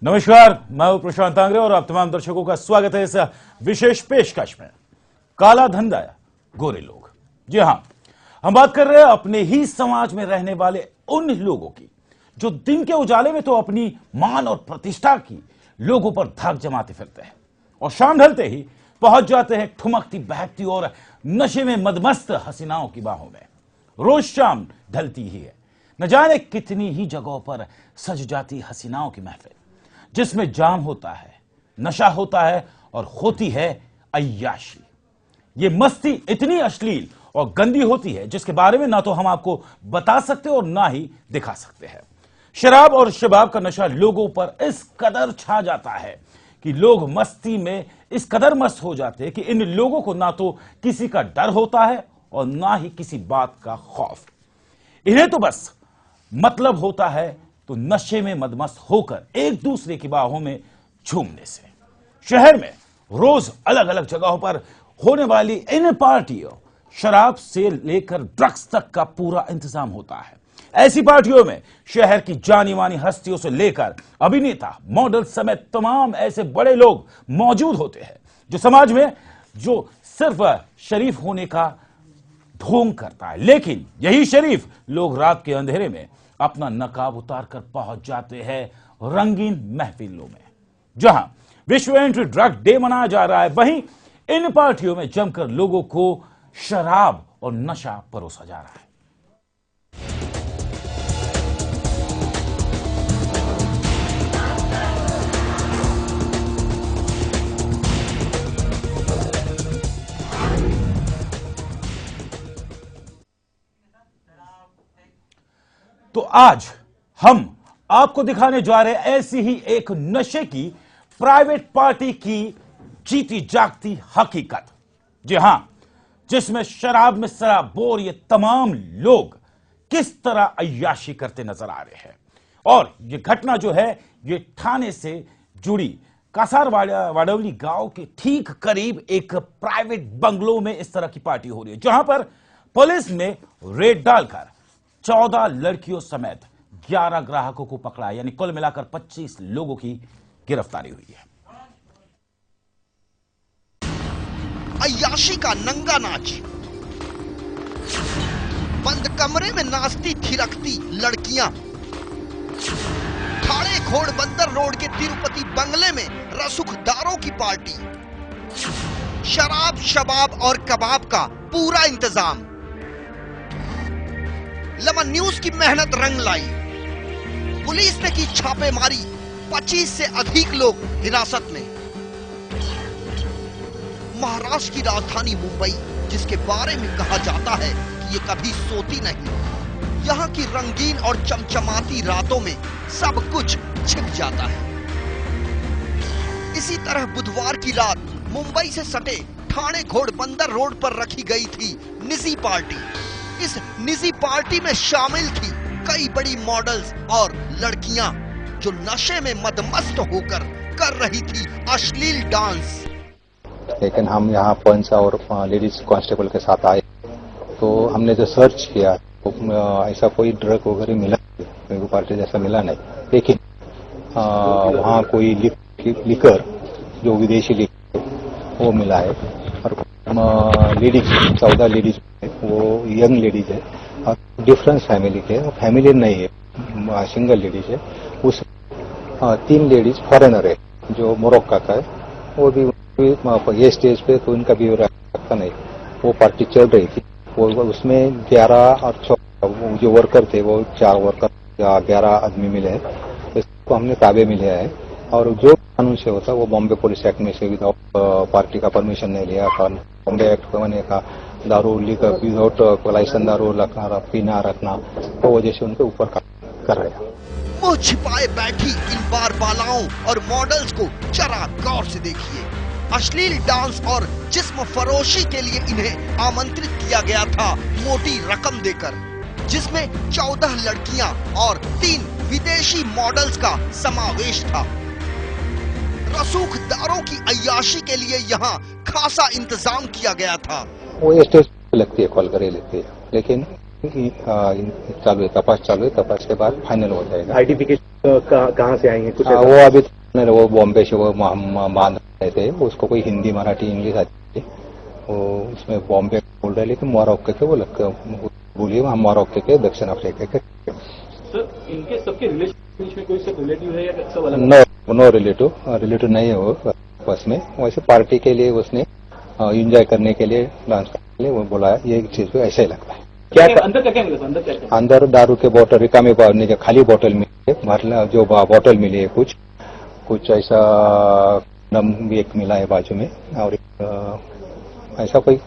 नमस्कार, मैं हूं प्रशांत आंग्रे और आप तमाम दर्शकों का स्वागत है इस विशेष पेशकश में। काला धंधा, गोरे लोग। जी हां, हम बात कर रहे हैं अपने ही समाज में रहने वाले उन लोगों की जो दिन के उजाले में तो अपनी मान और प्रतिष्ठा की लोगों पर धाक जमाते फिरते हैं और शाम ढलते ही पहुंच जाते हैं ठुमकती बहकती और नशे में मदमस्त हसीनाओं की बाहों में। रोज शाम ढलती ही है, न जाने कितनी ही जगहों पर सज जाती हसीनाओं की महफिल, जिसमें जाम होता है, नशा होता है और होती है अय्याशी। ये मस्ती इतनी अश्लील और गंदी होती है जिसके बारे में ना तो हम आपको बता सकते और ना ही दिखा सकते हैं। शराब और शबाब का नशा लोगों पर इस कदर छा जाता है कि लोग मस्ती में इस कदर मस्त हो जाते हैं कि इन लोगों को ना तो किसी का डर होता है और ना ही किसी बात का खौफ। इन्हें तो बस मतलब होता है तो नशे में मदमस्त होकर एक दूसरे की बाहों में झूमने से। शहर में रोज अलग अलग जगहों पर होने वाली इन पार्टियों, शराब से लेकर ड्रग्स तक का पूरा इंतजाम होता है। ऐसी पार्टियों में शहर की जानी मानी हस्तियों से लेकर अभिनेता, मॉडल समेत तमाम ऐसे बड़े लोग मौजूद होते हैं जो समाज में जो सिर्फ शरीफ होने का ढोंग करता है, लेकिन यही शरीफ लोग रात के अंधेरे में अपना नकाब उतारकर पहुंच जाते हैं रंगीन महफिलों में। जहां विश्व एंटी ड्रग डे मनाया जा रहा है, वहीं इन पार्टियों में जमकर लोगों को शराब और नशा परोसा जा रहा है। तो आज हम आपको दिखाने जा रहे हैं ऐसी ही एक नशे की प्राइवेट पार्टी की जीती जागती हकीकत। जी हां, जिसमें शराब में सराबोर ये तमाम लोग किस तरह अय्याशी करते नजर आ रहे हैं। और ये घटना जो है ये ठाणे से जुड़ी कासार वाडवली गांव के ठीक करीब एक प्राइवेट बंगलो में इस तरह की पार्टी हो रही है, जहां पर पुलिस ने रेड डालकर 14 लड़कियों समेत 11 ग्राहकों को पकड़ा, यानी कुल मिलाकर 25 लोगों की गिरफ्तारी हुई है। अय्याशी का नंगा नाच, बंद कमरे में नाचती थिरकती लड़कियां, ठाणे घोड़बंदर रोड के तिरुपति बंगले में रसूखदारों की पार्टी, शराब शबाब और कबाब का पूरा इंतजाम। लमन न्यूज की मेहनत रंग लाई। पुलिस ने की छापेमारी, 25 से अधिक लोग हिरासत में। महाराष्ट्र की राजधानी मुंबई, जिसके बारे में कहा जाता है कि ये कभी सोती नहीं, यहाँ की रंगीन और चमचमाती रातों में सब कुछ छिप जाता है। इसी तरह बुधवार की रात मुंबई से सटे ठाणे घोड़बंदर रोड पर रखी गई थी निजी पार्टी। इस निजी पार्टी में शामिल थी कई बड़ी मॉडल्स और लड़कियां जो नशे में मदमस्त होकर कर रही थी अश्लील डांस। लेकिन हम यहाँ पंच और लेडीज कांस्टेबल के साथ आए तो हमने जो सर्च किया तो ऐसा कोई ड्रग वगैरह मिला नहीं, पार्टी जैसा मिला नहीं। लेकिन वहाँ कोई लिकर जो विदेशी लिकर वो मिला है और लेडीज 14 लेडीज वो यंग लेडीज है और डिफरेंस फैमिली के, फैमिली नहीं है, सिंगल लेडीज है। उस 3 लेडीज फॉरेनर है जो मोरक्को का है, वो भी ये स्टेज पे तो उनका भी रखता नहीं। वो पार्टी चल रही थी, वो उसमें 11 और 14 जो वर्कर थे वो 4 वर्कर 11 आदमी मिले हैं, इसको हमने ताबे में लिया है। और जो कानून से होता वो बॉम्बे पुलिस एक्ट में से विदाउट पार्टी का परमिशन नहीं लिया, बॉम्बे एक्ट बने का दारू लेकर विदाउट लाइसेंस दारू पीना रखना, तो वजह से उनके ऊपर कर रहे हैं। मुंह छिपाए बैठी इन बारबालाओं और मॉडल्स को जरा गौर से देखिए। अश्लील डांस और जिस्म फरोशी के लिए इन्हें आमंत्रित किया गया था मोटी रकम देकर, जिसमें 14 लड़कियां और 3 विदेशी मॉडल्स का समावेश था। रसूखदारों की अय्याशी के लिए यहाँ खासा इंतजाम किया गया था। वो स्टेज पे लगती है, कॉल करे लेती है, लेकिन चालू है, तपास चालू है, तपास के बाद फाइनल हो जाएगा। आइडेंटिफिकेशन कहाँ से आई हैं कुछ वो अभी वो बॉम्बे से वो बांध रहे थे, उसको कोई हिंदी मराठी इंग्लिश आती थी, वो उसमें बॉम्बे बोल रहे, लेकिन मोरक्को के बोलिए हम मोरक्को के दक्षिण अफ्रीका के। सर इनके सबके रिलेशन में कोई सब रिलेटिव है या सब अलग? नो रिलेटिव नहीं है वो बस में, वैसे पार्टी के लिए उसने एंजॉय करने के लिए डांस करने के लिए वो बुलाया, ये चीज को ऐसा ही लगता है। क्या अंदर क्या मिला? अंदर क्या? अंदर दारू के बोतल रिकामी खाली बोतल मिली, मतलब जो बोतल मिली है कुछ ऐसा नम भी एक मिला है बाजू में, और ऐसा कोई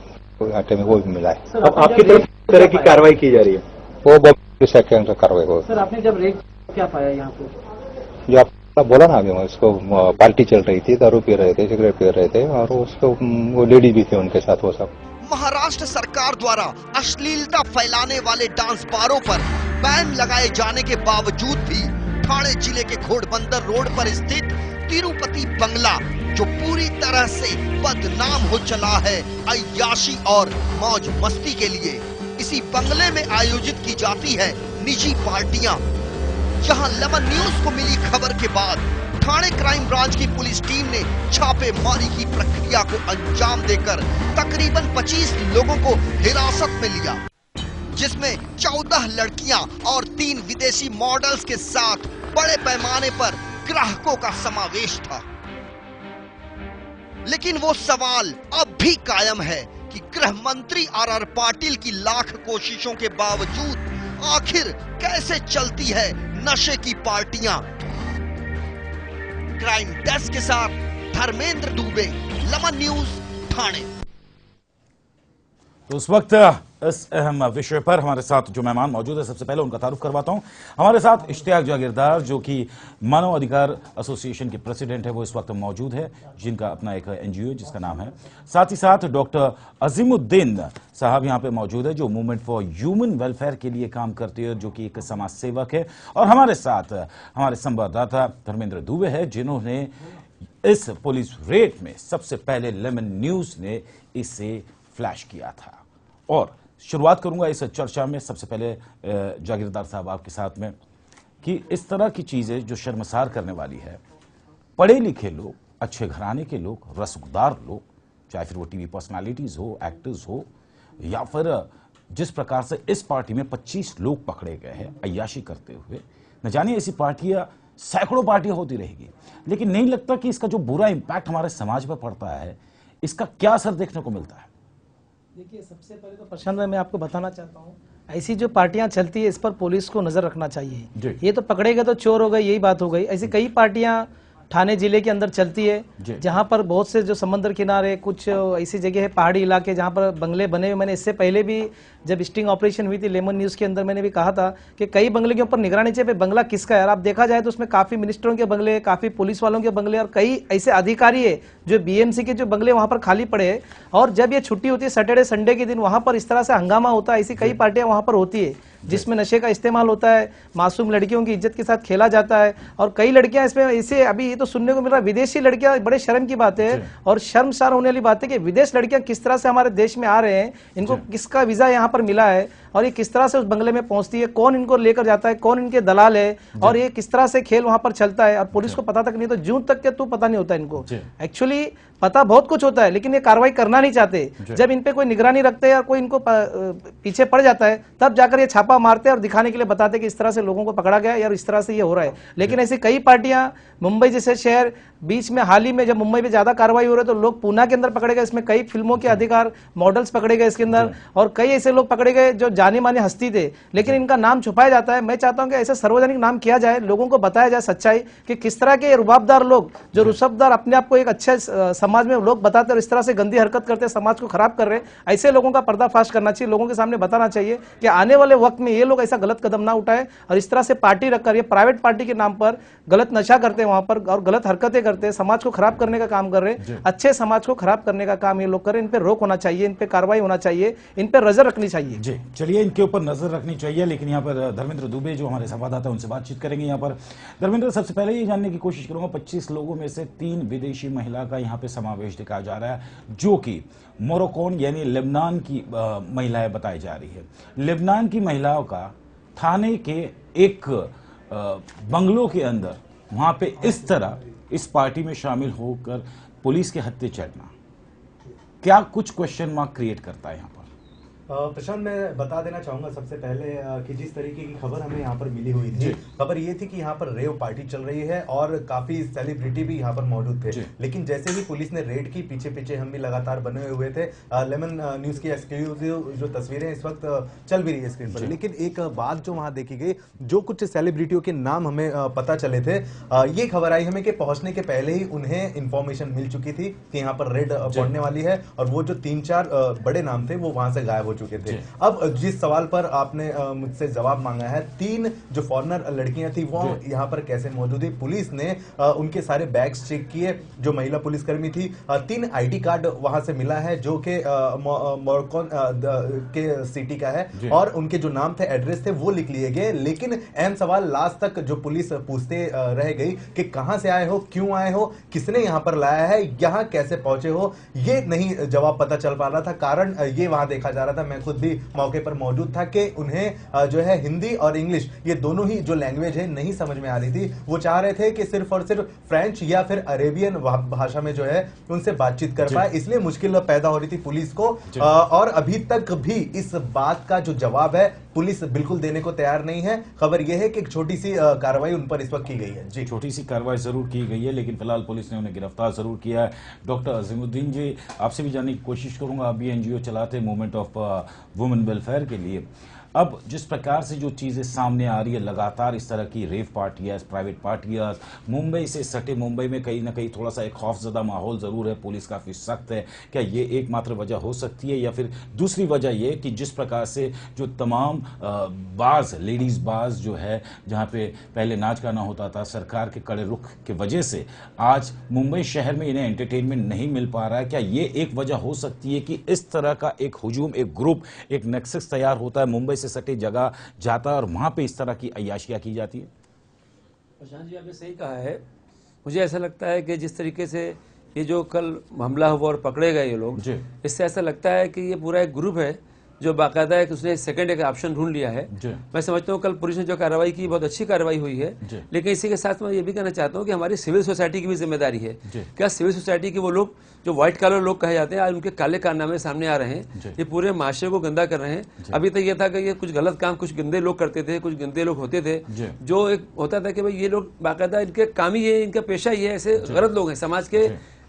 आटे में वो भी मिला है। अब आपकी तरफ तरह की कार्रवाई की जा रही है? वो बहुत सेकंड कार्रवाई हो। सर आपने जब रेड क्या पाया यहाँ पे? जो आपने बोला ना अभी, उसको पार्टी चल रही थी, दारू पी रहे थे, सिगरेट पी रहे थे, और उसको वो लेडीज भी थे उनके साथ वो सब। महाराष्ट्र सरकार द्वारा अश्लीलता फैलाने वाले डांस बारों पर बैन लगाए जाने के बावजूद भी ठाणे जिले के घोड़बंदर रोड पर स्थित तिरुपति बंगला, जो पूरी तरह से बदनाम हो चला है अय्याशी और मौज मस्ती के लिए, इसी बंगले में आयोजित की जाती है निजी पार्टियां। जहां लेमन न्यूज को मिली खबर के बाद ठाणे क्राइम ब्रांच की पुलिस टीम ने छापेमारी की प्रक्रिया को अंजाम देकर तकरीबन 25 लोगों को हिरासत में लिया, जिसमें 14 लड़कियां और 3 विदेशी मॉडल्स के साथ बड़े पैमाने पर ग्राहकों का समावेश था। लेकिन वो सवाल अब भी कायम है कि गृह मंत्री आर पाटिल की लाख कोशिशों के बावजूद आखिर कैसे चलती है नशे की पार्टियां। क्राइम डेस्क के साथ धर्मेंद्र दुबे, लेमन न्यूज, ठाणे। तो उस वक्त इस अहम विषय पर हमारे साथ जो मेहमान मौजूद है, सबसे पहले उनका तारुफ करवाता हूं। हमारे साथ इश्तियाक जागीरदार, जो कि मानव अधिकार एसोसिएशन के प्रेसिडेंट है, वो इस वक्त मौजूद है, जिनका अपना एक एनजीओ जिसका नाम है। साथ ही साथ डॉक्टर अजीमुद्दीन साहब यहाँ पे मौजूद है, जो मूवमेंट फॉर ह्यूमन वेलफेयर के लिए काम करते हैं, जो कि एक समाज सेवक है। और हमारे साथ हमारे संवाददाता धर्मेंद्र दुबे है, जिन्होंने इस पुलिस रेड में सबसे पहले लेमन न्यूज ने इसे फ्लैश किया था। और शुरुआत करूंगा इस चर्चा में सबसे पहले जागीरदार साहब आपके साथ में, कि इस तरह की चीजें जो शर्मसार करने वाली है, पढ़े लिखे लोग, अच्छे घराने के लोग, रसूखदार लोग, चाहे फिर वो टीवी पर्सनालिटीज हो, एक्टर्स हो, या फिर जिस प्रकार से इस पार्टी में 25 लोग पकड़े गए हैं अय्याशी करते हुए, न जाने ऐसी पार्टियां सैकड़ों पार्टियां होती रहेगी, लेकिन नहीं लगता कि इसका जो बुरा इंपैक्ट हमारे समाज पर पड़ता है, इसका क्या असर देखने को मिलता है। देखिए, सबसे पहले तो प्रशांत भाई, मैं आपको बताना चाहता हूँ, ऐसी जो पार्टियां चलती है इस पर पुलिस को नजर रखना चाहिए। ये तो पकड़े गए तो चोर हो गए, यही बात हो गई। ऐसी कई पार्टियां ठाणे जिले के अंदर चलती है, जहां पर बहुत से जो समंदर किनारे, कुछ ऐसी जगह है, पहाड़ी इलाके, जहां पर बंगले बने हुए। मैंने इससे पहले भी जब स्टिंग ऑपरेशन हुई थी लेमन न्यूज के अंदर, मैंने भी कहा था कि कई बंगले के ऊपर निगरानी चाहिए, बंगला किसका है। यार आप देखा जाए तो उसमें काफी मिनिस्टरों के बंगले, काफी पुलिस वालों के बंगले, और कई ऐसे अधिकारी है जो बीएमसी के जो बंगले वहां पर खाली पड़े हैं। और जब ये छुट्टी होती है सैटरडे संडे के दिन, वहां पर इस तरह से हंगामा होता है। ऐसी कई पार्टियां वहां पर होती है जिसमें नशे का इस्तेमाल होता है, मासूम लड़कियों की इज्जत के साथ खेला जाता है। और कई लड़कियां इसमें ऐसे, अभी ये तो सुनने को मिल रहा है, विदेशी लड़कियां, बड़े शर्म की बात है और शर्मसार होने वाली बात है कि विदेश लड़कियां किस तरह से हमारे देश में आ रहे हैं, इनको किसका वीजा यहाँ पर मिला है, और ये किस तरह से उस बंगले में पहुंचती है, कौन इनको लेकर जाता है, कौन इनके दलाल है, और ये किस तरह से खेल वहां पर चलता है। और पुलिस को पता तक नहीं, तो जून तक के तो पता नहीं होता इनको। एक्चुअली पता बहुत कुछ होता है, लेकिन ये कार्रवाई करना नहीं चाहते। जब इन पे कोई निगरानी रखते हैं या कोई इनको पीछे पड़ जाता है, तब जाकर ये छापा मारते हैं और दिखाने के लिए बताते हैं कि इस तरह से लोगों को पकड़ा गया या इस तरह से ये हो रहा है। लेकिन ऐसी कई पार्टियां, मुंबई जैसे शहर, बीच में हाल ही में जब मुंबई में ज्यादा कार्रवाई हो रही है तो लोग पूना के अंदर पकड़े गए, इसमें कई फिल्मों के अधिकार मॉडल्स पकड़े गए इसके अंदर, और कई ऐसे लोग पकड़े गए जो जाने माने हस्ती थे, लेकिन इनका नाम छुपाया जाता है। मैं चाहता हूं कि ऐसे सार्वजनिक नाम किया जाए, लोगों को बताया जाए सच्चाई कि किस तरह के रुबाबदार लोग, जो रुसबदार, अपने आप को एक अच्छे समाज में लोग बताते और इस तरह से गंदी हरकत करते, समाज को खराब कर रहे, ऐसे लोगों का पर्दाफाश करना चाहिए, लोगों के सामने बताना चाहिए कि आने वाले वक्त में ये लोग ऐसा गलत कदम ना उठाए और इस तरह से पार्टी रखकर, ये प्राइवेट पार्टी के नाम पर गलत नशा करते हैं वहां पर और गलत हरकतें करते हैं, समाज को खराब करने का काम कर रहे हैं, अच्छे समाज को खराब करने का काम ये लोग करें। इन पे रोक होना चाहिए, इन पे कार्रवाई होना चाहिए, इन पे नजर रखनी चाहिए। जी चलिए, इनके ऊपर नजर रखनी चाहिए। लेकिन यहाँ पर धर्मेंद्र दुबे जो हमारे संवाददाता उनसे बातचीत करेंगे। यहाँ पर धर्मेंद्र, सबसे पहले ये जानने की कोशिश करूंगा, 25 लोगों में से 3 विदेशी महिला का यहाँ पे समावेश दिखाया जा रहा है, जो कि मोरक्कोन यानी लेबनान की महिलाएं बताई जा रही है। लेबनान की महिलाओं का थाने के एक बंगलों के अंदर वहां पे इस तरह इस पार्टी में शामिल होकर पुलिस के हत्थे चढ़ना क्या कुछ क्वेश्चन मार्क क्रिएट करता है यहाँ पर? प्रशांत, मैं बता देना चाहूंगा सबसे पहले कि जिस तरीके की खबर हमें यहाँ पर मिली हुई थी, खबर ये थी कि यहाँ पर रेव पार्टी चल रही है और काफी सेलिब्रिटी भी यहाँ पर मौजूद थे। लेकिन जैसे ही पुलिस ने रेड की, पीछे पीछे हम भी लगातार बने हुए थे। लेमन न्यूज की एक्सक्लूसिव जो तस्वीरें इस वक्त चल भी रही है स्क्रीन पर। लेकिन एक बात जो वहां देखी गई, जो कुछ सेलिब्रिटियों के नाम हमें पता चले थे, ये खबर आई हमें कि पहुंचने के पहले ही उन्हें इंफॉर्मेशन मिल चुकी थी कि यहाँ पर रेड पड़ने वाली है, और वो जो 3-4 बड़े नाम थे वो वहां से गायब हो चुके थे। अब जिस सवाल पर आपने मुझसे जवाब मांगा है, 3 जो फॉरेनर लड़कियां थी वो यहाँ पर कैसे मौजूद थी, पुलिस ने उनके सारे बैग्स चेक किए। जो महिला पुलिसकर्मी थी, 3 आईडी कार्ड वहां से मिला है जो कि मोरकोन के सिटी का है, और उनके जो नाम थे, एड्रेस थे, वो लिख लिए गए। लेकिन अहम सवाल लास्ट तक जो पुलिस पूछते रह गई कि कहां से आए हो, क्यों आए हो, किसने यहां पर लाया है, यहां कैसे पहुंचे हो, ये नहीं जवाब पता चल पा रहा था। कारण ये वहां देखा जा रहा था, मैं खुद भी मौके पर मौजूद था, कि उन्हें जो है हिंदी और इंग्लिश ये दोनों ही जो लैंग्वेज है नहीं समझ में आ रही थी। वो चाह रहे थे कि सिर्फ और सिर्फ फ्रेंच या फिर अरेबियन भाषा में जो है उनसे बातचीत कर पाए, इसलिए मुश्किल पैदा हो रही थी पुलिस को। और अभी तक भी इस बात का जो जवाब है पुलिस बिल्कुल देने को तैयार नहीं है। खबर यह है कि एक छोटी सी कार्रवाई उन पर इस वक्त की गई है। जी, छोटी सी कार्रवाई जरूर की गई है, लेकिन फिलहाल पुलिस ने उन्हें गिरफ्तार जरूर किया है। डॉक्टर अजीमुद्दीन जी, आपसे भी जानने की कोशिश करूंगा, आप भी एनजीओ चलाते हैं मूवमेंट ऑफ वुमेन वेलफेयर के लिए। अब जिस प्रकार से जो चीजें सामने आ रही है, लगातार इस तरह की रेव पार्टियां, प्राइवेट पार्टियां, मुंबई से सटे मुंबई में कहीं ना कहीं थोड़ा सा एक खौफजदा माहौल जरूर है, पुलिस काफी सख्त है। क्या ये एकमात्र वजह हो सकती है, या फिर दूसरी वजह ये कि जिस प्रकार से जो तमाम बाज, लेडीज बाज जो है, जहां पे पहले नाच गाना होता था, सरकार के कड़े रुख की वजह से आज मुंबई शहर में इन्हें एंटरटेनमेंट नहीं मिल पा रहा है? क्या ये एक वजह हो सकती है कि इस तरह का एक हुजूम, एक ग्रुप, एक नेक्सस तैयार होता है, मुंबई से सटे जगह जाता है और वहां पे इस तरह की अय्याशियां की जाती है? प्रशांत जी, आपने सही कहा है। मुझे ऐसा लगता है कि जिस तरीके से ये जो कल हमला हुआ और पकड़े गए ये लोग, इससे ऐसा लगता है कि ये पूरा एक ग्रुप है जो बाकायदा है कि उसने सेकंड एक ऑप्शन ढूंढ लिया है। मैं समझता हूँ कल पुलिस ने जो कार्रवाई की बहुत अच्छी कार्रवाई हुई है, लेकिन इसी के साथ मैं ये भी कहना चाहता हूँ कि हमारी सिविल सोसाइटी की भी जिम्मेदारी है। क्या सिविल सोसाइटी के वो लोग जो व्हाइट कॉलर लोग कहे जाते हैं, आज उनके काले कारनामे सामने आ रहे हैं, ये पूरे माशरे को गंदा कर रहे हैं। अभी तक ये था कि ये कुछ गलत काम कुछ गंदे लोग करते थे, कुछ गंदे लोग होते थे, जो एक होता था कि भाई ये लोग बाकायदा इनके काम ही है, इनका पेशा ही है, ऐसे गलत लोग हैं, समाज के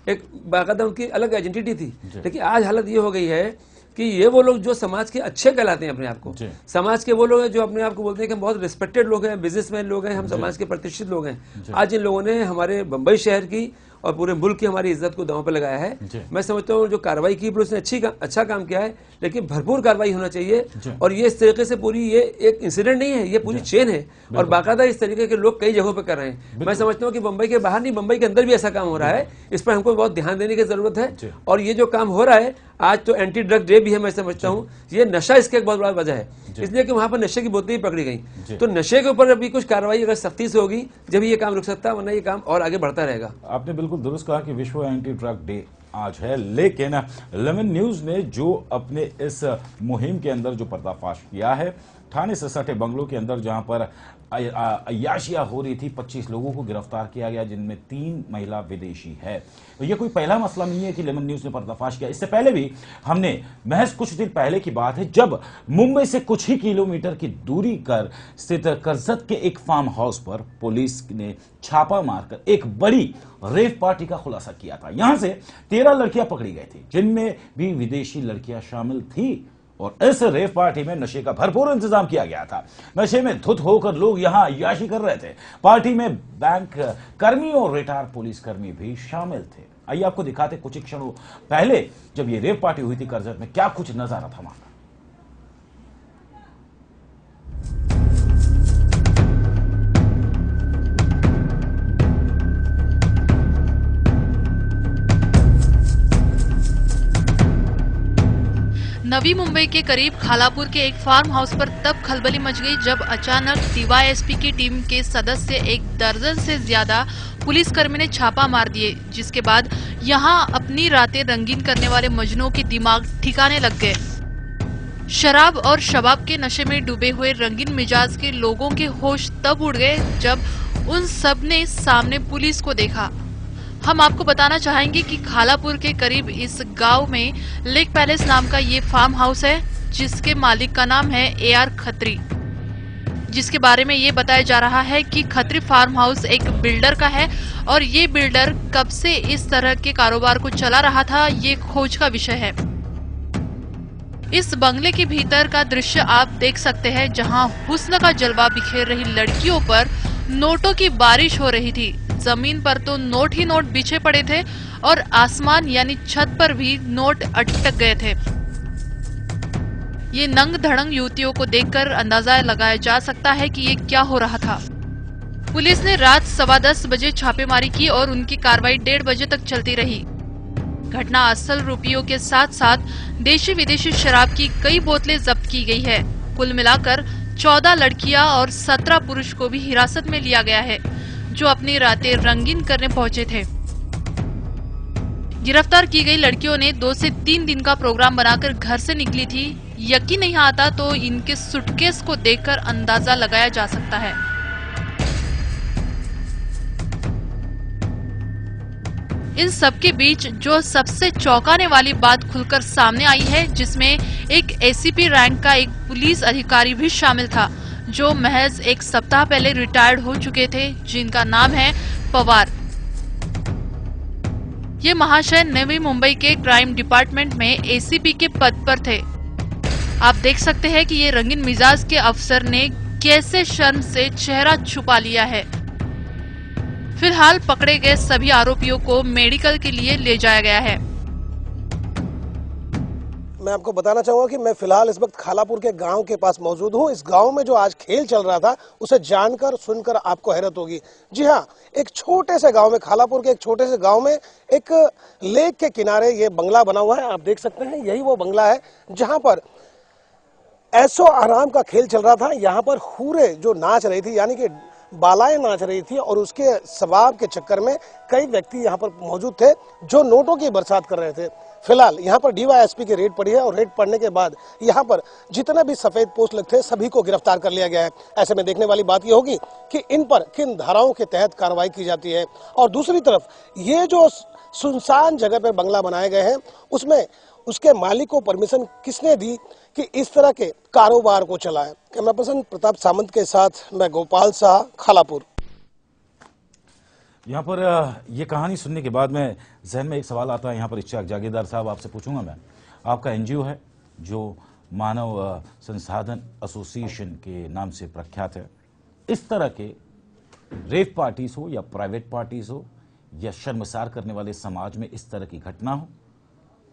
एक बाकायदा उनकी अलग आइडेंटिटी थी। लेकिन आज हालत ये हो गई है कि ये वो लोग जो समाज के अच्छे कहलाते हैं अपने आप को, समाज के वो लोग हैं जो अपने आप को बोलते हैं कि हम बहुत रिस्पेक्टेड लोग हैं, बिजनेसमैन लोग हैं, हम समाज के प्रतिष्ठित लोग हैं। आज इन लोगों ने हमारे बंबई शहर की और पूरे मुल्क की हमारी इज्जत को दांव पे लगाया है। मैं समझता हूँ जो कार्रवाई की पुलिस ने अच्छा काम किया है, लेकिन भरपूर कार्रवाई होना चाहिए। और ये इस तरीके से पूरी, ये एक इंसिडेंट नहीं है, ये पूरी चेन है, और बाकायदा इस तरीके के लोग कई जगहों पे कर रहे हैं। मैं समझता हूँ कि मुंबई के बाहर नहीं, मुंबई के अंदर भी ऐसा काम हो रहा है। इस पर हमको बहुत ध्यान देने की जरूरत है। और ये जो काम हो रहा है, आज तो एंटी ड्रग डे भी है, मैं समझता हूँ ये नशा इसकी एक बहुत बड़ा वजह है, इसलिए कि वहां पर नशे की बोतलें पकड़ी गई। तो नशे के ऊपर अभी कुछ कार्रवाई अगर सख्ती से होगी, जब ये काम रुक सकता है, वरना ये काम और आगे बढ़ता रहेगा। आपने बिल्कुल दुरुस्त कहा कि विश्व एंटी ड्रग डे आज है, लेकिन लेमन न्यूज ने जो अपने इस मुहिम के अंदर जो पर्दाफाश किया है, ठाणे से सटे बंगलों के अंदर जहां पर अय्याशियां हो रही थी, 25 लोगों को गिरफ्तार किया गया, जिनमें 3 महिला विदेशी है। तो ये कोई पहला मसला नहीं है कि लेमन न्यूज ने पर्दाफाश किया। इससे पहले भी हमने, महज कुछ दिन पहले की बात है, जब मुंबई से कुछ ही किलोमीटर की दूरी पर स्थित करजत के एक फार्म हाउस पर पुलिस ने छापा मारकर एक बड़ी रेव पार्टी का खुलासा किया था। यहां से 13 लड़कियां पकड़ी गई थी, जिनमें भी विदेशी लड़कियां शामिल थी। और इस रेव पार्टी में नशे का भरपूर इंतजाम किया गया था। नशे में धुत होकर लोग यहां अय्याशी कर रहे थे। पार्टी में बैंक कर्मी और रिटायर्ड पुलिस कर्मी भी शामिल थे। आइए आपको दिखाते कुछ क्षणों पहले जब ये रेव पार्टी हुई थी करजत में, क्या कुछ नजारा था वहां। नवी मुंबई के करीब खालापुर के एक फार्म हाउस पर तब खलबली मच गई जब अचानक डीवाईएसपी की टीम के सदस्य एक दर्जन से ज्यादा पुलिसकर्मी ने छापा मार दिए, जिसके बाद यहां अपनी रातें रंगीन करने वाले मजनुओं के दिमाग ठिकाने लग गए। शराब और शबाब के नशे में डूबे हुए रंगीन मिजाज के लोगों के होश तब उड़ गए जब उन सब ने सामने पुलिस को देखा। हम आपको बताना चाहेंगे कि खालापुर के करीब इस गांव में लेक पैलेस नाम का ये फार्म हाउस है, जिसके मालिक का नाम है AR खत्री, जिसके बारे में ये बताया जा रहा है कि खत्री फार्म हाउस एक बिल्डर का है और ये बिल्डर कब से इस तरह के कारोबार को चला रहा था, ये खोज का विषय है। इस बंगले के भीतर का दृश्य आप देख सकते हैं, जहां हुस्न का जलवा बिखेर रही लड़कियों पर नोटों की बारिश हो रही थी। जमीन पर तो नोट ही नोट बिछे पड़े थे और आसमान यानी छत पर भी नोट अटक गए थे। ये नंग धड़ंग युवतियों को देखकर अंदाजा लगाया जा सकता है कि ये क्या हो रहा था। पुलिस ने रात 10:15 बजे छापेमारी की और उनकी कार्रवाई 1:30 बजे तक चलती रही। घटना असल रुपयों के साथ साथ देशी विदेशी शराब की कई बोतलें जब्त की गई है। कुल मिलाकर 14 लड़कियां और 17 पुरुष को भी हिरासत में लिया गया है, जो अपनी रातें रंगीन करने पहुंचे थे। गिरफ्तार की गई लड़कियों ने 2 से 3 दिन का प्रोग्राम बनाकर घर से निकली थी। यकीन नहीं आता तो इनके सूटकेस को देखकर अंदाजा लगाया जा सकता है। इन सबके बीच जो सबसे चौंकाने वाली बात खुलकर सामने आई है, जिसमें एक ACP रैंक का एक पुलिस अधिकारी भी शामिल था, जो महज 1 सप्ताह पहले रिटायर्ड हो चुके थे, जिनका नाम है पवार। ये महाशय नवी मुंबई के क्राइम डिपार्टमेंट में ACP के पद पर थे। आप देख सकते हैं कि ये रंगीन मिजाज के अफसर ने कैसे शर्म से चेहरा छुपा लिया है। फिलहाल पकड़े गए सभी आरोपियों को मेडिकल के लिए ले जाया गया है। मैं आपको बताना चाहूंगा कि मैं फिलहाल इस वक्त खालापुर के गांव के पास मौजूद हूं। इस गांव में जो आज खेल चल रहा था, उसे जानकर सुनकर आपको हैरत होगी। जी हां, एक छोटे से गांव में, खालापुर के एक छोटे से गांव में एक लेक के किनारे ये बंगला बना हुआ है। आप देख सकते हैं, यही वो बंगला है जहां पर ऐशो आराम का खेल चल रहा था। यहाँ पर हूरे जो नाच रही थी, यानी कि बालाएं नाच रही थी, और उसके सवाब के चक्कर में कई व्यक्ति यहाँ पर मौजूद थे जो नोटों की बरसात कर रहे थे। फिलहाल यहाँ पर DYSP की रेड पड़ी है और रेड पड़ने के बाद यहाँ पर जितने भी सफेद पोस्ट थे सभी को गिरफ्तार कर लिया गया है। ऐसे में देखने वाली बात यह होगी कि इन पर किन धाराओं के तहत कार्रवाई की जाती है। और दूसरी तरफ ये जो सुनसान जगह पर बंगला बनाए गए हैं, उसमें उसके मालिक को परमिशन किसने दी कि इस तरह के कारोबार को चलाएं। कैमरा पर्सन प्रताप सामंत के साथ मैं गोपाल शाह, खालापुर। यहाँ पर ये कहानी सुनने के बाद में जहन में एक सवाल आता है। यहाँ पर इश्तियाक जागीरदार साहब, आपसे पूछूंगा मैं, आपका NGO है जो मानव संसाधन एसोसिएशन के नाम से प्रख्यात है। इस तरह के रेव पार्टीज हो या प्राइवेट पार्टीज हो या शर्मसार करने वाले समाज में इस तरह की घटना हो,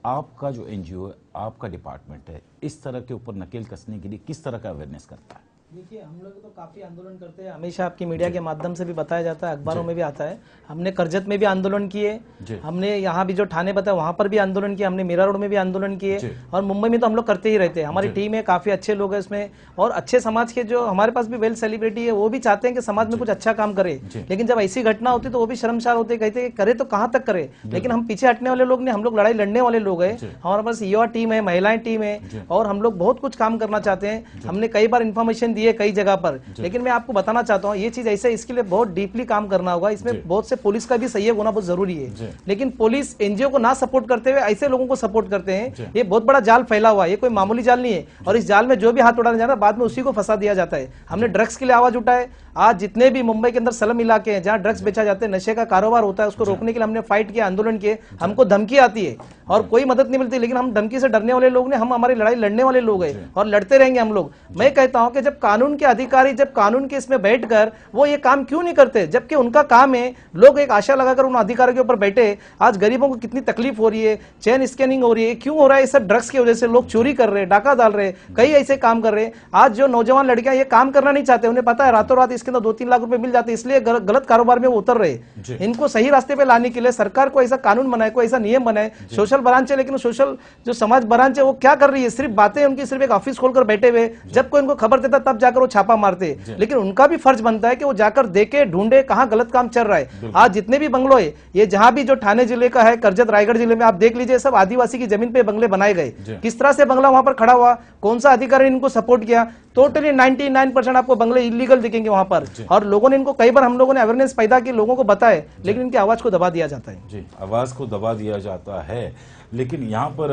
आपका जो NGO है, आपका डिपार्टमेंट है, इस तरह के ऊपर नकेल कसने के लिए किस तरह का अवेयरनेस करता है? देखिए, हम लोग तो काफी आंदोलन करते हैं, हमेशा आपकी मीडिया के माध्यम से भी बताया जाता है, अखबारों में भी आता है। हमने करजत में भी आंदोलन किए, हमने यहाँ भी जो ठाणे बताया वहां पर भी आंदोलन किए, हमने मीरा रोड में भी आंदोलन किए, और मुंबई में तो हम लोग करते ही रहते हैं। हमारी टीम है, काफी अच्छे लोग हैं इसमें, और अच्छे समाज के जो हमारे पास भी वेल सेलिब्रिटी है, वो भी चाहते हैं कि समाज में कुछ अच्छा काम करे। लेकिन जब ऐसी घटना होती तो वो भी शर्मसार होते, कहते करे तो कहाँ तक करे। लेकिन हम पीछे हटने वाले लोग नहीं, हम लोग लड़ाई लड़ने वाले लोग हैं। हमारे पास युवा टीम है, महिलाएं टीम है, और हम लोग बहुत कुछ काम करना चाहते हैं। हमने कई बार इन्फॉर्मेशन दी है कई जगह पर, लेकिन मैं आपको बताना चाहता हूँ ये चीज ऐसे, इसके लिए बहुत डीपली काम करना होगा। इसमें बहुत से पुलिस का भी सहयोग होना बहुत जरूरी है। लेकिन पुलिस NGO को ना सपोर्ट करते हुए ऐसे लोगों को सपोर्ट करते हैं, ये बहुत बड़ा जाल फैला हुआ है। ये कोई मामूली जाल नहीं है, और इस जाल में जो भी हाथ उड़ाने जाता है बाद में उसी को फंसा दिया जाता है। हमने ड्रग्स के लिए आवाज उठाए। आज जितने भी मुंबई के अंदर स्लम इलाके हैं जहां ड्रग्स बेचा जाते हैं, नशे का कारोबार होता है, उसको रोकने के लिए हमने फाइट किया, आंदोलन किए। हमको धमकी आती है और कोई मदद नहीं मिलती, लेकिन हम धमकी से डरने वाले लोग नहीं, हम हमारी लड़ाई लड़ने वाले लोग हैं और लड़ते रहेंगे हम लोग। मैं कहता हूं कि जब कानून के अधिकारी, जब कानून के इसमें बैठकर वो ये काम क्यों नहीं करते, जबकि उनका काम है। लोग एक आशा लगाकर उन अधिकारियों के ऊपर बैठे। आज गरीबों को कितनी तकलीफ हो रही है, चेन स्कैनिंग हो रही है, क्यों हो रहा है? सब ड्रग्स की वजह से। लोग चोरी कर रहे हैं, डाका डाल रहे हैं, कई ऐसे काम कर रहे हैं। आज जो नौजवान लड़कियां ये काम करना नहीं चाहते, उन्हें पता है रातों रात जिसके अंदर 2-3 लाख रुपए मिल जाते, इसलिए गलत कारोबार में वो उतर रहे। इनको सही रास्ते पे लाने के लिए सरकार को ऐसा कानून बनाए, कोई ऐसा नियम बनाए। सोशल ब्रांच है, लेकिन सोशल जो समाज ब्रांच है वो क्या कर रही है, सिर्फ बातें उनकी, सिर्फ एक ऑफिस खोलकर बैठे हुए, जब कोई उनको खबर देता तब जाकर वो छापा मारते। लेकिन उनका भी फर्ज बनता है कि वो जाकर देखे, ढूंढे कहां गलत काम चल रहा है। आज जितने भी बंगलो है, ये जहां भी जो ठाणे जिले का है, करजत रायगढ़ जिले में आप देख लीजिए, सब आदिवासी की जमीन पे बंगले बनाए गए। किस तरह से बंगला वहां पर खड़ा हुआ, कौन सा अधिकारी ने इनको सपोर्ट किया, टोटली 99% आपको बंगले इलीगल दिखेंगे वहां पर। और लोगों ने इनको, कई बार हम लोगों ने अवेयरनेस पैदा की, लोगों को बताए, लेकिन इनकी आवाज को दबा दिया जाता है। जी, आवाज को दबा दिया जाता है। लेकिन यहाँ पर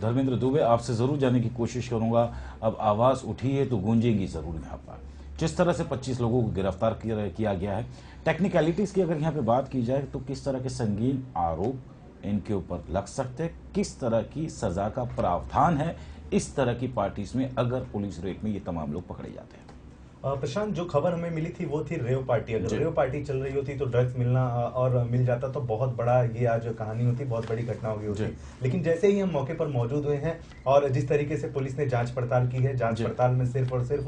धर्मेंद्र दुबे, आपसे जरूर जानने की कोशिश करूंगा, अब आवाज उठी है तो गूंजेगी जरूर यहाँ पर। जिस तरह से 25 लोगों को गिरफ्तार किया गया है, टेक्निकलिटीज की अगर यहाँ पे बात की जाए तो किस तरह के संगीन आरोप इनके ऊपर लग सकते हैं, किस तरह की सजा का प्रावधान है इस तरह की पार्टीज में अगर पुलिस रेड में ये तमाम लोग पकड़े जाते हैं। प्रशांत, जो खबर हमें मिली थी वो थी रेव पार्टी। अगर रेव पार्टी चल रही होती तो ड्रग्स मिलना और मिल जाता तो बहुत बड़ा ये आज कहानी होती, बहुत बड़ी घटना हो गई होती। लेकिन जैसे ही हम मौके पर मौजूद हुए हैं और जिस तरीके से पुलिस ने जांच पड़ताल की है, जांच पड़ताल में सिर्फ और सिर्फ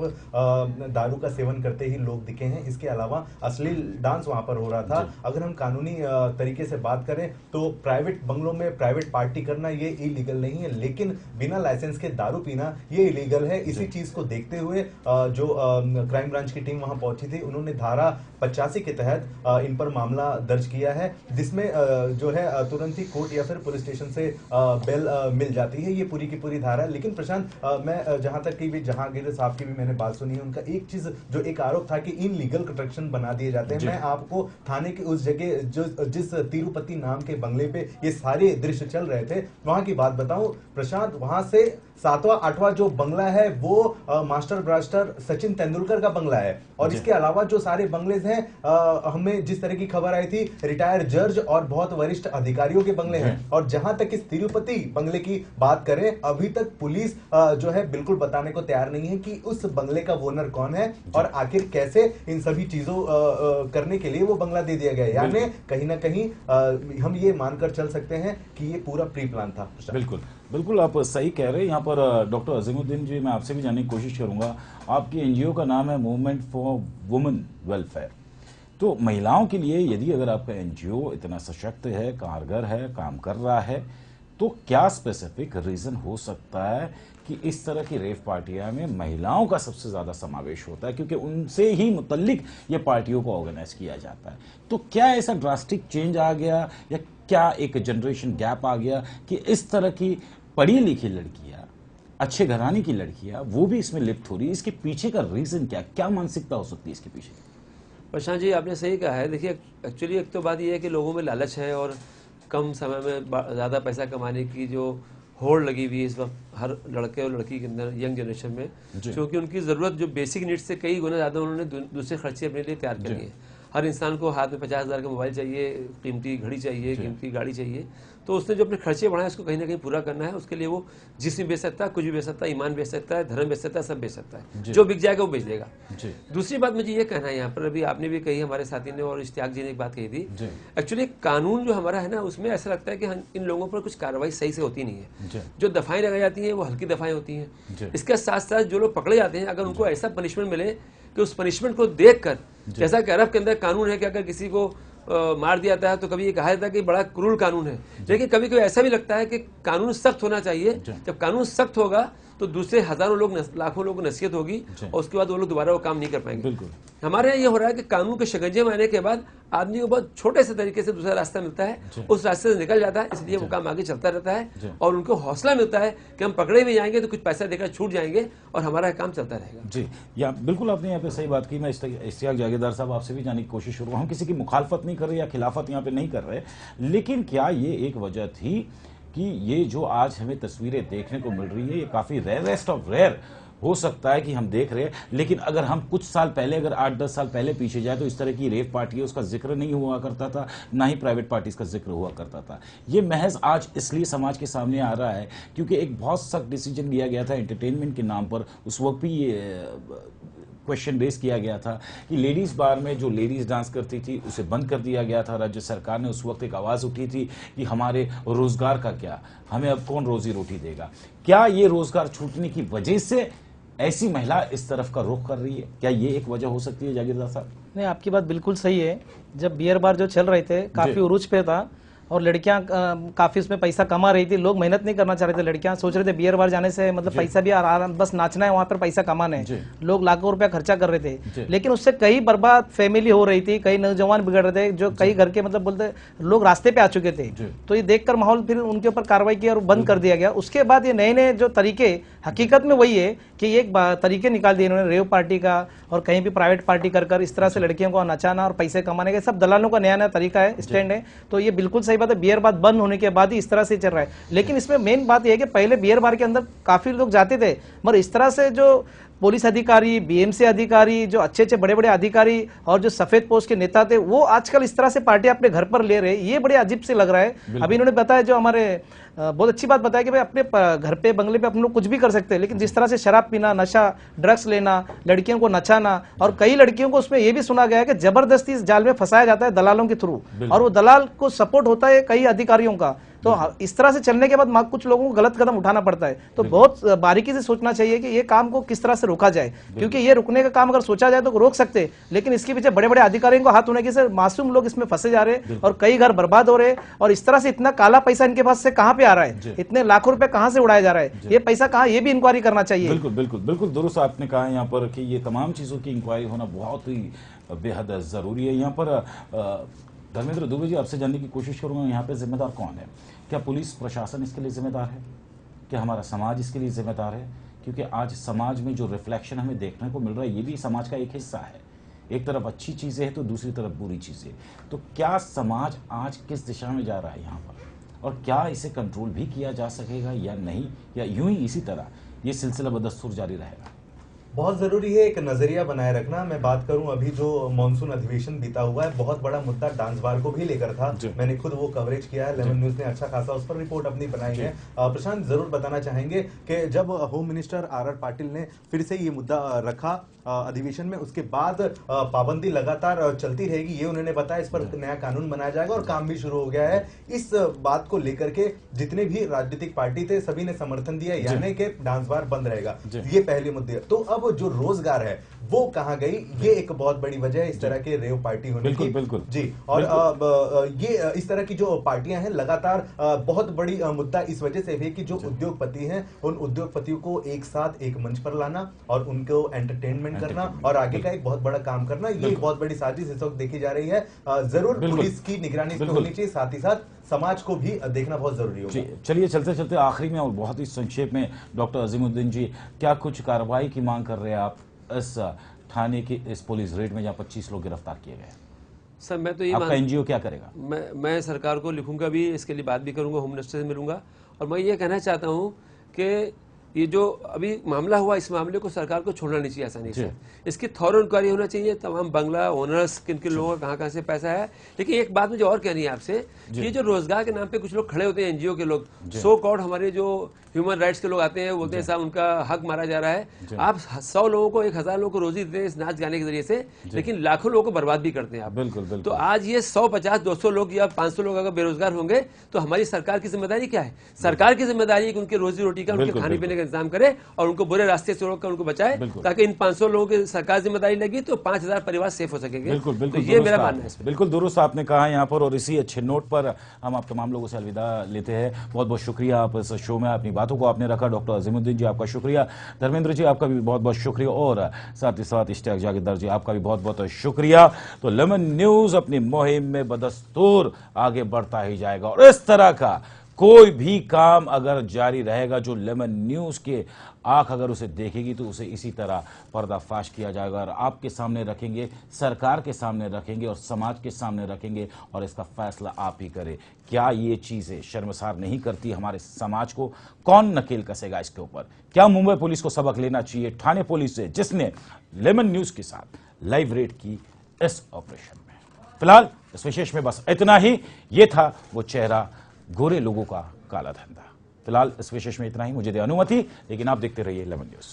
दारू का सेवन करते ही लोग दिखे हैं, इसके अलावा अश्लील डांस वहां पर हो रहा था। अगर हम कानूनी तरीके से बात करें तो प्राइवेट बंगलों में प्राइवेट पार्टी करना ये इलीगल नहीं है, लेकिन बिना लाइसेंस के दारू पीना ये इलीगल है। इसी चीज को देखते हुए जो क्राइम ब्रांच की टीम वहां पहुंची थी, उन्होंने धारा 85 के तहत इन पर मामला दर्ज किया है, जिसमें जो है तुरंत ही कोर्ट या फिर पुलिस स्टेशन से बेल मिल जाती है। ये पूरी की पूरी धारा। लेकिन प्रशांत, मैं जहां तक की भी जहांगीर साहब की भी मैंने बात सुनी है, उनका एक चीज जो एक आरोप था कि इन लीगल कंस्ट्रक्शन बना दिए जाते हैं। मैं आपको थाने के उस जगह जो जिस तिरुपति नाम के बंगले पे ये सारे दृश्य चल रहे थे, वहां की बात बताऊं प्रशांत, वहां से 7वां 8वां जो बंगला है वो मास्टर ब्लास्टर सचिन तेंदुलकर का बंगला है। और इसके अलावा जो सारे बंगलेज हैं, हमें जिस तरह की खबर आई थी, रिटायर्ड जज और बहुत वरिष्ठ अधिकारियों के बंगले हैं। और जहां तक इस तिरुपति बंगले की बात करें, अभी तक पुलिस जो है बिल्कुल बताने को तैयार नहीं है कि उस बंगले का ओनर कौन है और आखिर कैसे इन सभी चीजों करने के लिए वो बंगला दे दिया गया। यानी कहीं ना कहीं हम ये मानकर चल सकते हैं कि ये पूरा प्री प्लान था। बिल्कुल बिल्कुल, आप सही कह रहे हैं। यहाँ पर डॉक्टर अजीमुद्दीन जी, मैं आपसे भी जानने की कोशिश करूंगा, आपकी एनजीओ का नाम है मूवमेंट फॉर वुमेन वेलफेयर। तो महिलाओं के लिए यदि अगर आपका एनजीओ इतना सशक्त है, कारगर है, काम कर रहा है, तो क्या स्पेसिफिक रीजन हो सकता है कि इस तरह की रेव पार्टियां में महिलाओं का सबसे ज्यादा समावेश होता है, क्योंकि उनसे ही मुतल्लिक ये पार्टियों को ऑर्गेनाइज किया जाता है। तो क्या ऐसा ड्रास्टिक चेंज आ गया या क्या एक जनरेशन गैप आ गया कि इस तरह की पढ़ी लिखी लड़कियां, अच्छे घराने की लड़कियां, वो भी इसमें लिप्त हो रही है? इसके पीछे का रीजन क्या मानसिकता हो सकती है इसके पीछे? प्रशांत जी, आपने सही कहा है। देखिए, एक्चुअली एक तो बात यह है कि लोगों में लालच है और कम समय में ज़्यादा पैसा कमाने की जो होड़ लगी हुई है इस वक्त हर लड़के और लड़की के अंदर, यंग जनरेशन में, क्योंकि उनकी ज़रूरत जो बेसिक नीड्स से कई गुना ज़्यादा उन्होंने दूसरे खर्चे अपने लिए तैयार कर लिए। हर इंसान को हाथ में 50,000 का मोबाइल चाहिए, कीमती घड़ी चाहिए, कीमती गाड़ी चाहिए, तो उसने जो अपने खर्चे बढ़ाए उसको कहीं ना कहीं पूरा करना है। उसके लिए वो जिस्म बेच सकता है, कुछ भी बेच सकता है, ईमान बेच सकता है, धर्म बेच सकता है, सब बेच सकता है, जो बिक जाएगा वो बेच देगा। दूसरी बात मुझे ये कहना है यहाँ पर, अभी आपने भी कही, हमारे साथी ने और इश्तियाक जी ने एक बात कही थी, एक्चुअली कानून जो हमारा है ना, उसमें ऐसा लगता है कि इन लोगों पर कुछ कार्रवाई सही से होती नहीं है। जो दफाएं लगाई जाती हैं वो हल्की दफाएं होती हैं। इसके साथ साथ जो लोग पकड़े जाते हैं, अगर उनको ऐसा पनिशमेंट मिले कि उस पनिशमेंट को देखकर, जैसा कि अरब के अंदर कानून है कि अगर किसी को मार दिया जाता है तो कभी ये कहा जाता है कि बड़ा क्रूर कानून है, लेकिन कभी कभी ऐसा भी लगता है कि कानून सख्त होना चाहिए। जब कानून सख्त होगा तो दूसरे हजारों लोग, लाखों लोग को नसीहत होगी और उसके बाद वो लोग दोबारा वो काम नहीं कर पाएंगे। हमारे यहाँ ये हो रहा है कि कानून के शिकंजे में आने के बाद आदमी को बहुत छोटे से तरीके से दूसरा रास्ता मिलता है, उस रास्ते से निकल जाता है, इसलिए वो काम आगे चलता रहता है और उनको हौसला मिलता है कि हम पकड़े भी जाएंगे तो कुछ पैसा देकर छूट जाएंगे और हमारा काम चलता रहेगा। जी, या बिल्कुल आपने यहाँ पे सही बात की। मैं इश्तियाक जागीरदार साहब आपसे भी जानने की कोशिश करूँ, हम किसी की मुखालफत नहीं कर रहे या खिलाफत यहाँ पे नहीं कर रहे, लेकिन क्या ये एक वजह थी कि ये जो आज हमें तस्वीरें देखने को मिल रही है, ये काफी रेयरेस्ट ऑफ रेयर हो सकता है कि हम देख रहे हैं, लेकिन अगर हम कुछ साल पहले, अगर 8-10 साल पहले पीछे जाए तो इस तरह की रेव पार्टी है उसका जिक्र नहीं हुआ करता था, ना ही प्राइवेट पार्टीज का जिक्र हुआ करता था। ये महज आज इसलिए समाज के सामने आ रहा है क्योंकि एक बहुत सख्त डिसीजन लिया गया था एंटरटेनमेंट के नाम पर। उस वक्त भी ये क्वेश्चन रेस किया गया था कि लेडीज बार में जो लेडीज डांस करती थी उसे बंद कर दिया गया था। राज्य सरकार ने उस वक्त एक आवाज उठी थी कि हमारे रोजगार का क्या, हमें अब कौन रोजी रोटी देगा। क्या ये रोजगार छूटने की वजह से ऐसी महिला इस तरफ का रुख कर रही है, क्या ये एक वजह हो सकती है जागीरदार साहब? नहीं, आपकी बात बिल्कुल सही है। जब बियर बार जो चल रहे थे काफी उरूज पे था और लड़कियां काफी उसमें पैसा कमा रही थी, लोग मेहनत नहीं करना चाह रहे थे। लड़कियां सोच रहे थे बियर बार जाने से मतलब पैसा भी आराम, बस नाचना है, वहां पर पैसा कमाना है। लोग लाखों रुपया खर्चा कर रहे थे, लेकिन उससे कई बर्बाद फैमिली हो रही थी, कई नौजवान बिगड़ रहे थे, जो कई घर के मतलब बोलते लोग रास्ते पे आ चुके थे। तो ये देखकर माहौल फिर उनके ऊपर कार्रवाई की और बंद कर दिया गया। उसके बाद ये नए नए जो तरीके, हकीकत में वही है कि एक तरीके निकाल दिए इन्होंने रेव पार्टी का और कहीं भी प्राइवेट पार्टी कर इस तरह से लड़कियों को नचाना और पैसे कमाने का, सब दलालों का नया नया तरीका है, स्टैंड है। तो ये बिल्कुल सही बात है, बियर बार बंद होने के बाद ही इस तरह से चल रहा है। लेकिन इसमें मेन बात यह है कि पहले बियर बार के अंदर काफी लोग जाते थे, मगर इस तरह से जो पुलिस अधिकारी, बीएमसी अधिकारी, जो अच्छे अच्छे बड़े बड़े अधिकारी और जो सफेद पोस्ट के नेता थे, वो आजकल इस तरह से पार्टी अपने घर पर ले रहे, ये बड़े अजीब से लग रहा है। अभी इन्होंने बताया, जो हमारे बहुत अच्छी बात बताया कि भाई अपने घर पे बंगले पे अपन लोग कुछ भी कर सकते हैं, लेकिन जिस तरह से शराब पीना, नशा, ड्रग्स लेना, लड़कियों को नचाना, और कई लड़कियों को उसमें यह भी सुना गया है कि जबरदस्ती इस जाल में फंसाया जाता है दलालों के थ्रू, और वो दलाल को सपोर्ट होता है कई अधिकारियों का। तो इस तरह से चलने के बाद कुछ लोगों को गलत कदम उठाना पड़ता है। तो बहुत बारीकी से सोचना चाहिए कि ये काम को किस तरह से रोका जाए, क्योंकि ये रुकने का काम अगर सोचा जाए तो रोक सकते हैं, लेकिन इसके पीछे बड़े बड़े अधिकारियों को हाथ होने की से मासूम लोग इसमें फंसे जा रहे हैं और कई घर बर्बाद हो रहे हैं। और इस तरह से इतना काला पैसा इनके पास से कहां पे आ रहा है, इतने लाखों रुपए कहां से उड़ाया जा रहा है, ये पैसा कहां, ये भी इंक्वायरी करना चाहिए। बिल्कुल बिल्कुल बिल्कुल दुरुस्त आपने कहा यहाँ पर कि ये तमाम चीजों की इंक्वायरी होना बहुत ही बेहद जरूरी है। यहाँ पर धर्मेंद्र दुबे जी, आपसे जानने की कोशिश करूंगा, यहाँ पे जिम्मेदार कौन है? क्या पुलिस प्रशासन इसके लिए जिम्मेदार है? क्या हमारा समाज इसके लिए जिम्मेदार है? क्योंकि आज समाज में जो रिफ्लेक्शन हमें देखने को मिल रहा है, ये भी समाज का एक हिस्सा है। एक तरफ अच्छी चीजें हैं तो दूसरी तरफ बुरी चीजें। तो क्या समाज आज किस दिशा में जा रहा है यहाँ पर, और क्या इसे कंट्रोल भी किया जा सकेगा या नहीं, या यूं ही इसी तरह ये सिलसिला बदस्तूर जारी रहेगा? बहुत जरूरी है एक नजरिया बनाए रखना। मैं बात करूं, अभी जो मानसून अधिवेशन बीता हुआ है, बहुत बड़ा मुद्दा डांस बार को भी लेकर था। मैंने खुद वो कवरेज किया है, लेमन न्यूज ने अच्छा खासा उस पर रिपोर्ट अपनी बनाई है। प्रशांत, जरूर बताना चाहेंगे कि जब होम मिनिस्टर आर पाटिल ने फिर से ये मुद्दा रखा अधिवेशन में, उसके बाद पाबंदी लगातार चलती रहेगी, ये उन्होंने बताया। इस पर नया कानून बनाया जाएगा और काम भी शुरू हो गया है। इस बात को लेकर के जितने भी राजनीतिक पार्टी थे सभी ने समर्थन दिया, यानी कि डांस बार बंद रहेगा। ये पहले मुद्दे। तो अब जो रोजगार है वो कहां गई, ये एक बहुत बड़ी वजह है इस तरह के रेव पार्टी होने की। बिल्कुल जी। और ये इस तरह की जो पार्टियां हैं लगातार बहुत बड़ी मुद्दा इस वजह से भी कि जो उद्योगपति हैं, उन उद्योगपतियों को एक साथ एक मंच पर लाना और उनको एंटरटेनमेंट करना और आगे का एक बहुत बड़ा काम करना, ये एक बहुत बड़ी साजिश इस वक्त देखी जा रही है। जरूर पुलिस की निगरानी इसमें होनी चाहिए, साथ ही साथ समाज को भी देखना बहुत जरूरी होगा। चलिए चलते चलते आखिरी में और बहुत ही संक्षेप में, डॉक्टर अजीमुद्दीन जी, क्या कुछ कार्रवाई की मांग कर रहे हैं आप इस थाने की इस पुलिस रेड में जहां 25 लोग गिरफ्तार किए गए? सर मैं तो ये आपका एनजीओ क्या करेगा? मैं सरकार को लिखूंगा भी, इसके लिए बात भी करूंगा, होम मिनिस्टर से मिलूंगा। और मैं ये कहना चाहता हूं कि ये जो अभी मामला हुआ, इस मामले को सरकार को छोड़ना नहीं चाहिए आसानी से। इसकी थॉरो इंक्वायरी होना चाहिए, तमाम बंगला ओनर्स किन किन लोगों का कहाँ से पैसा है। लेकिन एक बात मुझे और कहनी है आपसे कि जो रोजगार के नाम पे कुछ लोग खड़े होते हैं, एनजीओ के लोग, सो कॉल्ड हमारे जो ह्यूमन राइट्स के लोग आते हैं, बोलते हैं साहब उनका हक मारा जा रहा है। आप 100 लोगों को 1000 लोगों को रोजी देते हैं इस नाच गाने के जरिए से, लेकिन लाखों लोगों को बर्बाद भी करते हैं आप। बिल्कुल। तो आज ये 100, 50, 200 लोग या 500 लोग अगर बेरोजगार होंगे तो हमारी सरकार की जिम्मेदारी क्या है? सरकार की जिम्मेदारी है कि उनके रोजी रोटी का, उनके खाने पीने का इंतजाम करे और उनको बुरे रास्ते से रोककर उनको बचाए, ताकि इन 500 लोगों की सरकार जिम्मेदारी लगी तो 5000 परिवार सेफ हो सकेंगे। बिल्कुल तो ये मेरा मानना है। बिल्कुल दुरुस्त आपने कहा यहाँ पर, और इसी अच्छे नोट पर हम आप तमाम लोगों से अलविदा लेते हैं। बहुत बहुत शुक्रिया, आप इस शो में अपनी बातों को आपने रखा। डॉक्टर अजीमुद्दीन जी आपका शुक्रिया, धर्मेंद्र जी आपका भी बहुत बहुत शुक्रिया, और साथ ही साथ इश्तियाक जागीरदार जी आपका भी बहुत बहुत शुक्रिया। तो लेमन न्यूज अपनी मुहिम में बदस्तूर आगे बढ़ता ही जाएगा, और इस तरह का कोई भी काम अगर जारी रहेगा, जो लेमन न्यूज के आंख अगर उसे देखेगी तो उसे इसी तरह पर्दाफाश किया जाएगा और आपके सामने रखेंगे, सरकार के सामने रखेंगे और समाज के सामने रखेंगे, और इसका फैसला आप ही करें। क्या ये चीजें शर्मसार नहीं करती हमारे समाज को? कौन नकेल कसेगा इसके ऊपर? क्या मुंबई पुलिस को सबक लेना चाहिए ठाणे पुलिस से, जिसने लेमन न्यूज के साथ लाइव रेड की इस ऑपरेशन में? फिलहाल इस विशेष में बस इतना ही। ये था वो चेहरा, गोरे लोगों का काला धंधा। फिलहाल इस विशेष में इतना ही, मुझे दे अनुमति, लेकिन आप देखते रहिए लेमन न्यूज।